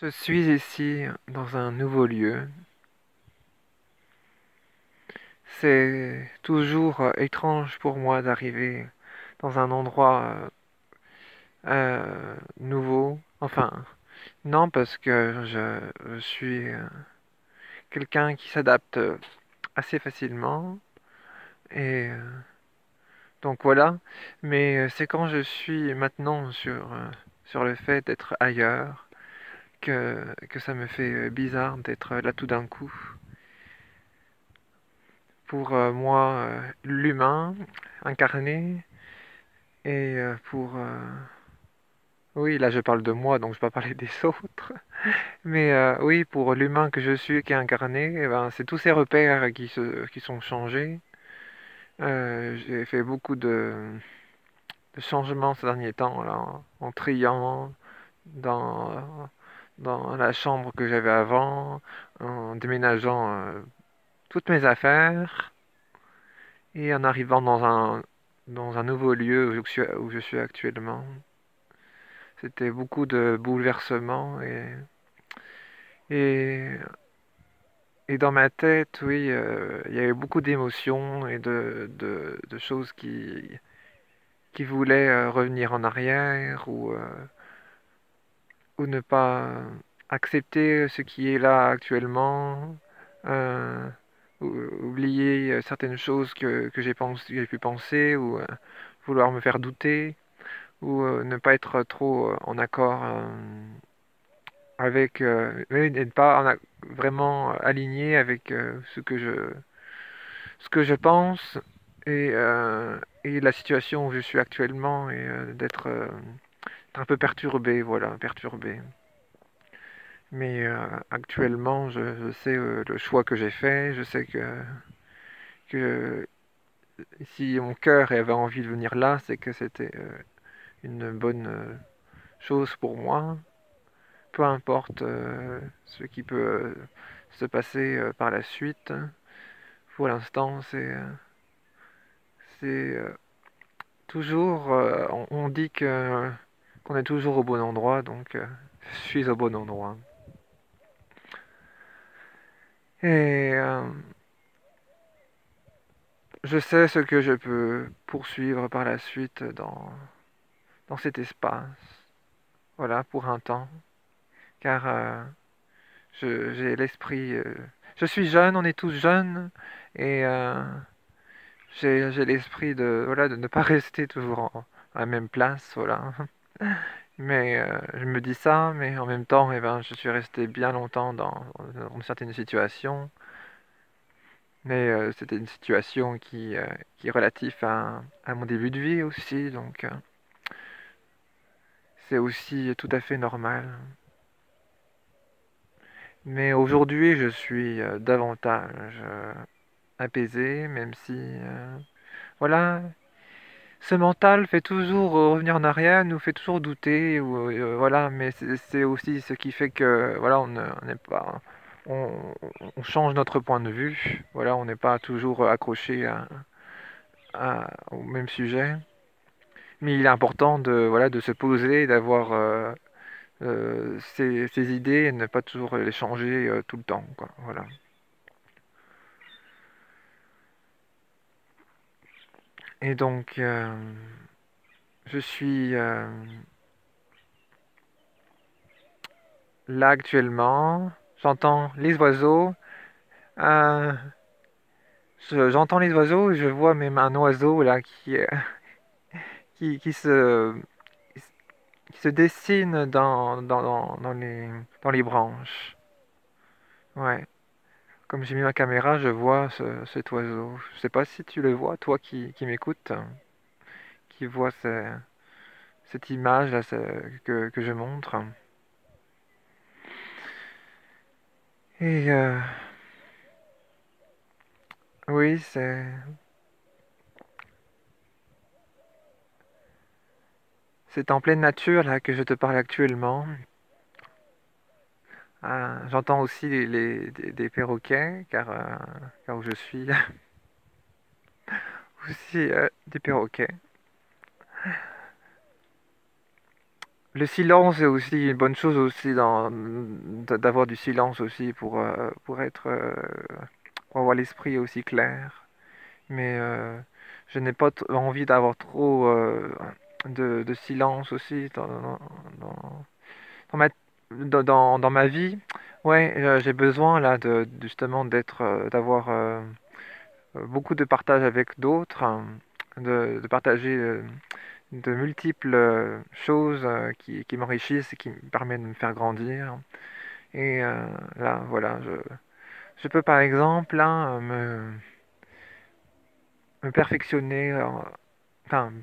Je suis ici dans un nouveau lieu. C'est toujours étrange pour moi d'arriver dans un endroit nouveau. Enfin, non, parce que je suis quelqu'un qui s'adapte assez facilement. Et donc voilà. Mais c'est quand je suis maintenant sur le fait d'être ailleurs que ça me fait bizarre d'être là tout d'un coup. Pour moi, l'humain incarné, et oui, là je parle de moi, donc je vais pas parler des autres, mais oui, pour l'humain que je suis qui est incarné, eh ben, c'est tous ces repères qui sont changés. J'ai fait beaucoup de changements ces derniers temps, là, en triant dans, dans la chambre que j'avais avant, en déménageant toutes mes affaires, et en arrivant dans un nouveau lieu où je suis actuellement. C'était beaucoup de bouleversements et, et dans ma tête, oui, il y avait beaucoup d'émotions et de choses qui voulaient revenir en arrière ou ne pas accepter ce qui est là actuellement, euh, oublier certaines choses que j'ai pu penser ou vouloir me faire douter ou ne pas être trop en accord avec oui, n'être pas vraiment aligné avec ce que je pense et la situation où je suis actuellement et d'être un peu perturbé, voilà, perturbé. Mais actuellement, je sais le choix que j'ai fait, je sais que si mon cœur avait envie de venir là, c'est que c'était une bonne chose pour moi, peu importe ce qui peut se passer par la suite. Pour l'instant, c'est toujours, on dit que qu'on est toujours au bon endroit, donc je suis au bon endroit. Et je sais ce que je peux poursuivre par la suite dans cet espace, voilà, pour un temps, car j'ai l'esprit, je suis jeune, on est tous jeunes, et j'ai l'esprit de, voilà, de ne pas rester toujours à la même place, voilà. Mais je me dis ça, mais en même temps, eh ben, je suis resté bien longtemps dans certaines situations. Mais c'était une situation qui est relative à mon début de vie aussi, donc c'est aussi tout à fait normal. Mais aujourd'hui, je suis davantage apaisé, même si, voilà, ce mental fait toujours revenir en arrière, nous fait toujours douter, ou, voilà, mais c'est aussi ce qui fait que, voilà, on n'est pas, on, on change notre point de vue, voilà, on n'est pas toujours accroché au même sujet. Mais il est important de, voilà, de se poser, et d'avoir ses idées et ne pas toujours les changer tout le temps, quoi, voilà. Et donc, je suis là actuellement, j'entends les oiseaux. Euh, J'entends les oiseaux et je vois même un oiseau là qui, qui se, qui se dessine dans les branches. Ouais. Comme j'ai mis ma caméra, je vois cet oiseau. Je sais pas si tu le vois, toi qui m'écoutes, qui vois cette image là que je montre. Et oui, c'est en pleine nature là que je te parle actuellement. J'entends aussi des perroquets, car où je suis aussi des perroquets. le silence est aussi une bonne chose aussi d'avoir du silence aussi pour être pour avoir l'esprit aussi clair. Mais je n'ai pas envie d'avoir trop de silence aussi dans, dans ma dans ma vie. Ouais, j'ai besoin là justement d'avoir beaucoup de partage avec d'autres, de partager de multiples choses qui m'enrichissent et qui me permettent de me faire grandir. Et là, voilà, je peux par exemple là, me perfectionner, enfin,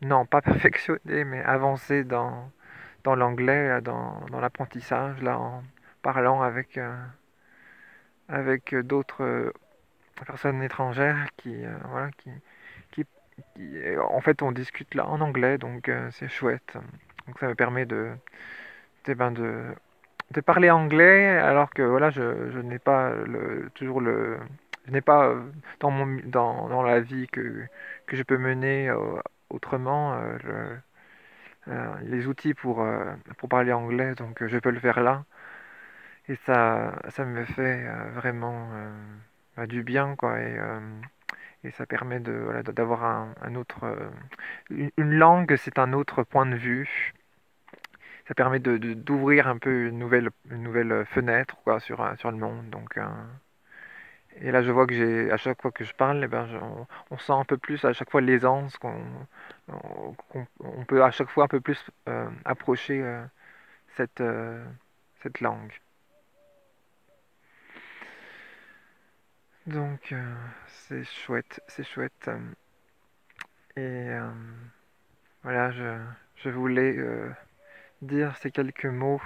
non, pas perfectionner, mais avancer dans l'anglais, là, dans l'apprentissage, là, en parlant avec d'autres personnes étrangères voilà, qui, en fait, on discute là en anglais, donc c'est chouette. Donc ça me permet eh ben, de parler anglais, alors que voilà, je n'ai pas toujours je n'ai pas dans la vie que je peux mener autrement les outils pour parler anglais, donc je peux le faire là. Et ça me fait vraiment du bien, quoi. Et ça permet voilà, d'avoir un autre. Une langue, c'est un autre point de vue. Ça permet d'ouvrir un peu une nouvelle fenêtre, quoi, sur le monde. Donc, et là, je vois que à chaque fois que je parle, eh ben, on sent un peu plus à chaque fois l'aisance qu'on peut à chaque fois un peu plus approcher cette, euh, cette langue. Donc, c'est chouette, c'est chouette. Et voilà, je voulais dire ces quelques mots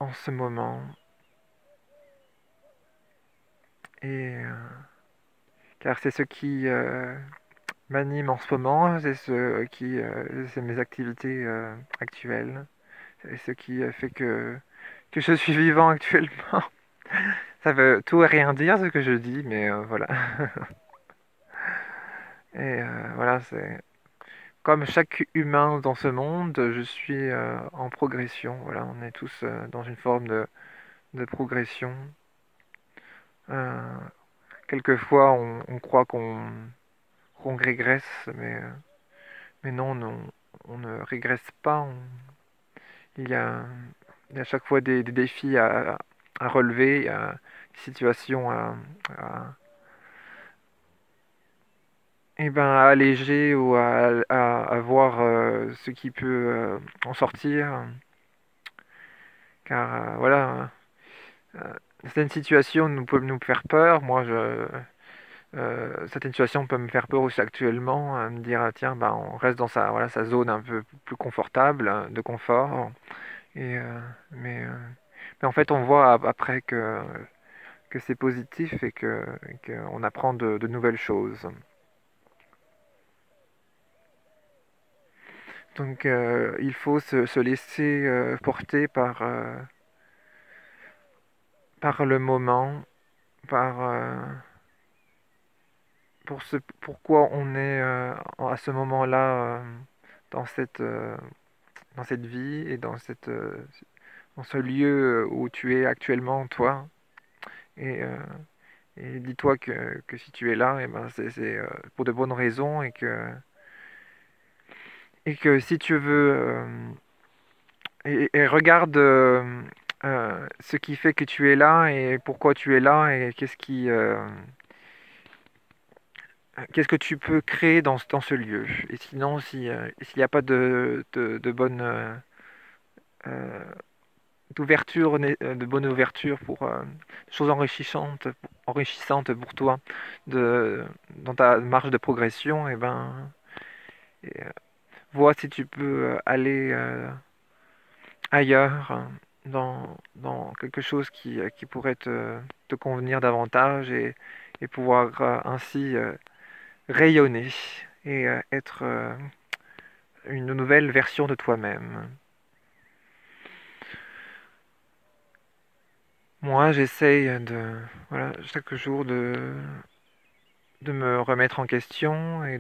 en ce moment. Et car c'est ce qui m'anime en ce moment, c'est mes activités actuelles. C'est ce qui fait que je suis vivant actuellement. Ça veut tout et rien dire ce que je dis, mais voilà. Et voilà, c'est comme chaque humain dans ce monde, je suis en progression. Voilà, on est tous dans une forme de progression. Euh, Quelquefois, on croit qu'on régresse, mais non, non, on ne régresse pas. Il y a, il y a à chaque fois des défis à relever, il y a des situations à, à alléger ou à voir ce qui peut en sortir. Car voilà, euh, certaines situations peuvent nous faire peur. Certaines situations peuvent me faire peur aussi actuellement, me dire ah, tiens, bah, on reste dans voilà, sa zone un peu plus confortable, de confort. Et, mais, euh, mais en fait, on voit après que c'est positif et qu'on apprend de nouvelles choses. Donc, il faut se laisser porter par le moment, par pourquoi on est à ce moment-là dans dans cette vie et dans ce lieu où tu es actuellement, toi. Et, euh, et dis-toi que si tu es là, et ben c'est pour de bonnes raisons et que si tu veux et regarde ce qui fait que tu es là et pourquoi tu es là et qu'est-ce que tu peux créer dans ce lieu. Et sinon, s'il n'y a pas de bonne euh, de bonne ouverture pour des choses enrichissantes pour toi dans ta marge de progression, et et, euh, vois si tu peux aller ailleurs, dans quelque chose qui pourrait te convenir davantage et pouvoir ainsi rayonner et être une nouvelle version de toi-même. Moi, j'essaye voilà, chaque jour de me remettre en question et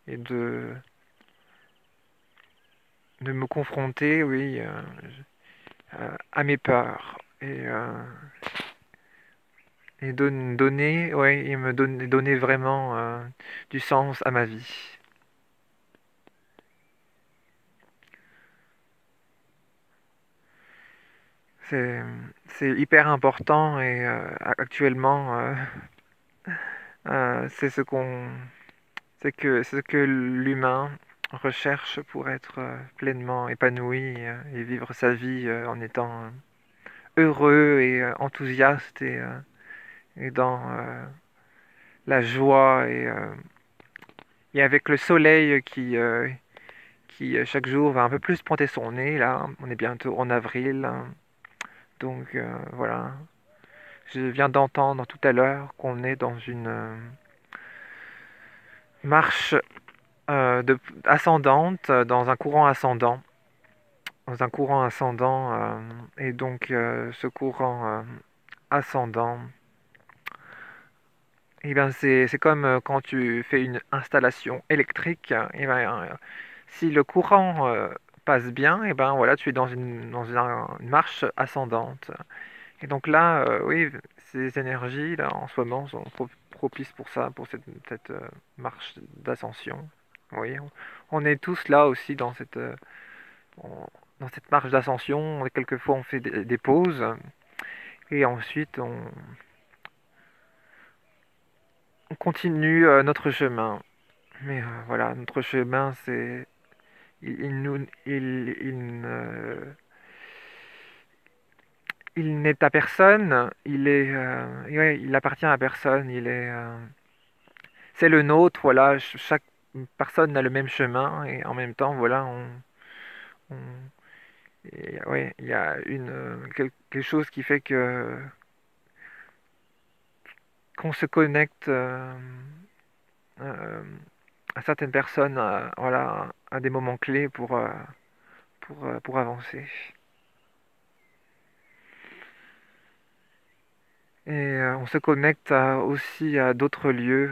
et de me confronter, oui, à mes peurs et donner, ouais, et me donner vraiment du sens à ma vie. C'est c'est hyper important et actuellement c'est ce que l'humain recherche pour être pleinement épanoui et vivre sa vie en étant heureux et enthousiaste et dans la joie et avec le soleil qui chaque jour va un peu plus pointer son nez. Là, on est bientôt en avril, hein. Donc voilà, je viens d'entendre tout à l'heure qu'on est dans une marche ascendante, dans un courant ascendant. Dans un courant ascendant, et donc ce courant ascendant, et ben c'est comme quand tu fais une installation électrique, et ben si le courant passe bien, et ben voilà, tu es une marche ascendante. Et donc là, oui, ces énergies là en ce moment sont propices pour ça, pour cette marche d'ascension. Oui, on est tous là aussi on- dans cette marche d'ascension. Quelquefois, on fait des pauses et ensuite on continue notre chemin. Mais voilà, notre chemin, c'est il, nous, il n'est à personne. Ouais, il appartient à personne. C'est le nôtre. Voilà, chaque personne n'a le même chemin et en même temps, voilà, on- ouais, il y a quelque chose qui fait que qu'on se connecte euh, à certaines personnes, voilà, à des moments clés pour avancer. Et on se connecte aussi à d'autres lieux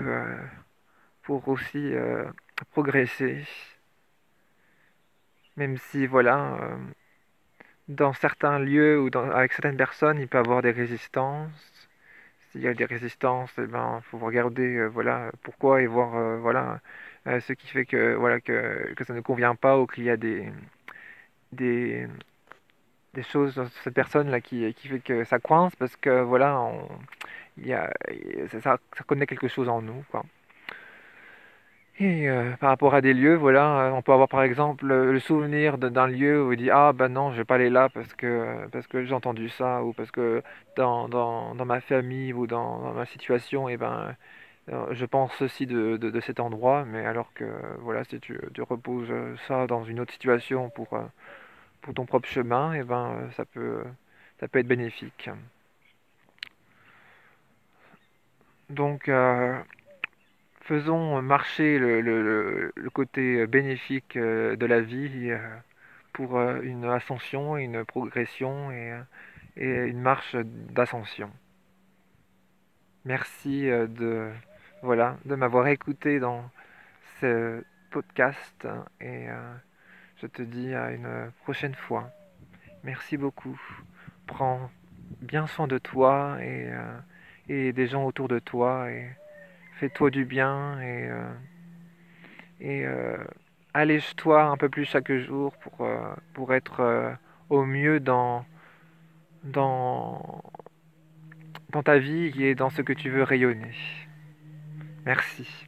pour aussi progresser, même si, voilà, dans certains lieux ou avec certaines personnes, il peut y avoir des résistances. S'il y a des résistances, eh ben, faut regarder, voilà, pourquoi et voir, voilà, ce qui fait que, voilà, que ça ne convient pas ou qu'il y a des, des choses dans cette personne-là qui fait que ça coince parce que, voilà, il y a, ça connaît quelque chose en nous, quoi. Et par rapport à des lieux, voilà, on peut avoir par exemple le souvenir d'un lieu où il dit ah ben non, je vais pas aller là parce que j'ai entendu ça ou parce que dans ma famille ou dans ma situation, et ben je pense ceci de cet endroit, mais alors que voilà, si tu reposes ça dans une autre situation pour ton propre chemin, et ben ça peut être bénéfique. Donc faisons marcher le côté bénéfique de la vie pour une ascension, une progression et une marche d'ascension. Merci voilà, de m'avoir écouté dans ce podcast et je te dis à une prochaine fois. Merci beaucoup. Prends bien soin de toi et des gens autour de toi et fais-toi du bien et allège-toi un peu plus chaque jour pour être au mieux dans, dans ta vie et dans ce que tu veux rayonner. Merci.